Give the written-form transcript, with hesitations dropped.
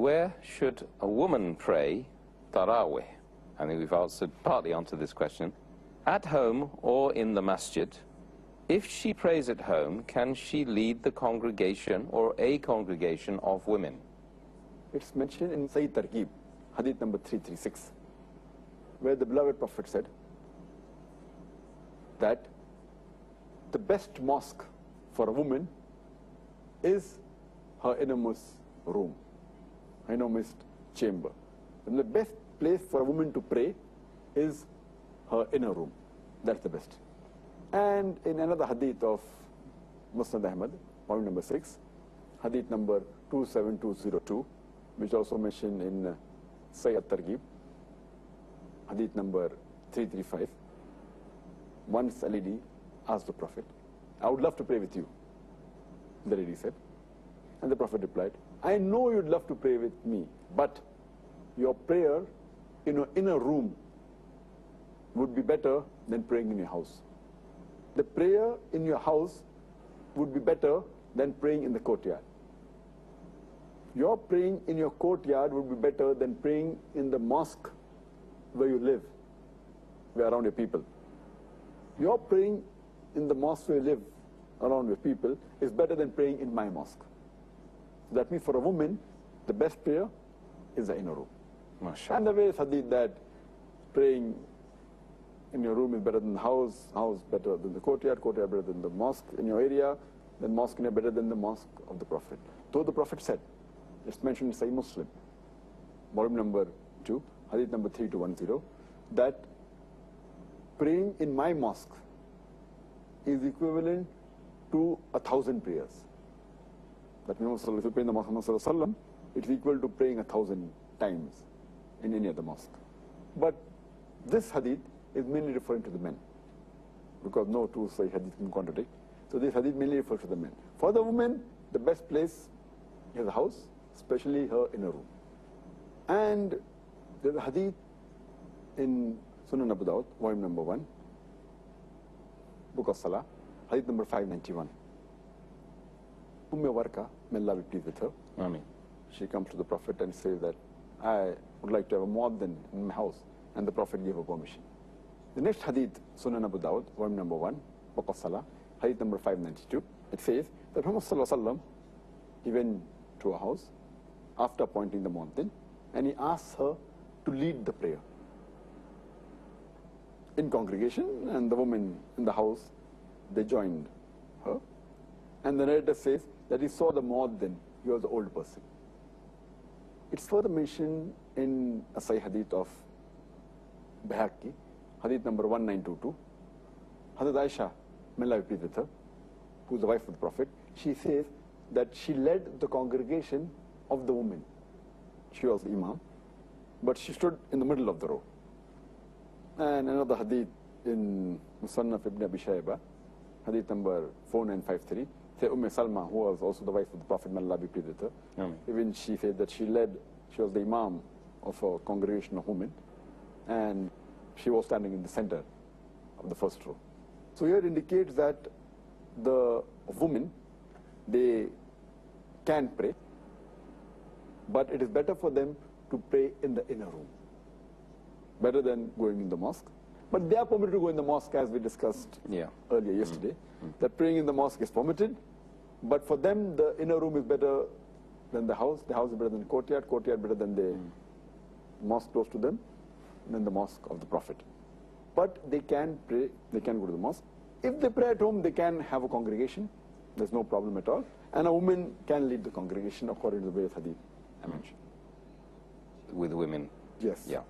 where should a woman pray Taraweeh? I think we've partly answered this question. At home or in the masjid? If she prays at home, can she lead the congregation or a congregation of women? It's mentioned in Zakir Naik, hadith number 336, where the beloved Prophet said that the best mosque for a woman is her innermost room, her innermost chamber. And the best place for a woman to pray is her inner room. That's the best. And in another hadith of Musnad Ahmad, point number 6, hadith number 27202, which also mentioned in Sayyid Targhib, hadith number 335, once a lady asked the Prophet, I would love to pray with you, the lady said. And the Prophet replied, I know you'd love to pray with me, but your prayer in your inner room would be better than praying in your house. The prayer in your house would be better than praying in the courtyard. Your praying in your courtyard would be better than praying in the mosque where you live, where around your people. Your praying in the mosque where you live, around your people, is better than praying in my mosque. That means for a woman, the best prayer is the inner room. MashaAllah. And the way is hadith that praying in your room is better than the house, house better than the courtyard, courtyard better than the mosque in your area, then mosque in your better than the mosque of the Prophet. Though the Prophet said, it's mentioned in Sahih Muslim, volume number 2, hadith number 3210, that praying in my mosque is equivalent to 1,000 prayers. That means if you pray in the mosque of Muhammad, it's equal to praying 1,000 times in any other mosque. But this hadith is mainly referring to the men, because no two Sahih hadith can contradict. So this hadith mainly refers to the men. For the women, the best place is the house, especially her inner room. And there's a hadith in Sunan Abu Dawud, volume number 1, book of Salah, hadith number 591. Warqa, may Allah be pleased with her. Ameen. She comes to the Prophet and says that I would like to have a muaddin in my house, and the Prophet gave her permission. The next hadith, Sunan Abu Dawud, volume number 1, book of Salah, hadith number 592, it says that Muhammad Sallallahu Alaihi Wasallam, he went to a house after appointing the muaddin, and he asked her to lead the prayer in congregation, and the women in the house, they joined her. And the narrator says that he saw the muaddin, he was the old person. It's further mentioned in a Sahih hadith of Bayhaqi, hadith number 1922. Hazrat Aisha, may Allah be pleased with her, who is the wife of the Prophet, she says that she led the congregation of the women. She was the imam, but she stood in the middle of the row. And another hadith in Musannaf ibn Abi Shayba, hadith number 4953, say Salma, who was also the wife of the Prophet, may Allah be pleased with her, even she said that she was the imam of a congregation of women, and she was standing in the center of the first row. So here it indicates that the women, they can pray, but it is better for them to pray in the inner room, better than going in the mosque. But they are permitted to go in the mosque, as we discussed earlier yesterday, that praying in the mosque is permitted, but for them the inner room is better than the house is better than the courtyard better than the mosque close to them, than the mosque of the Prophet. But they can pray, they can go to the mosque. If they pray at home, they can have a congregation, there's no problem at all, and a woman can lead the congregation according to the way of hadith I mentioned. With women? Yes. Yeah.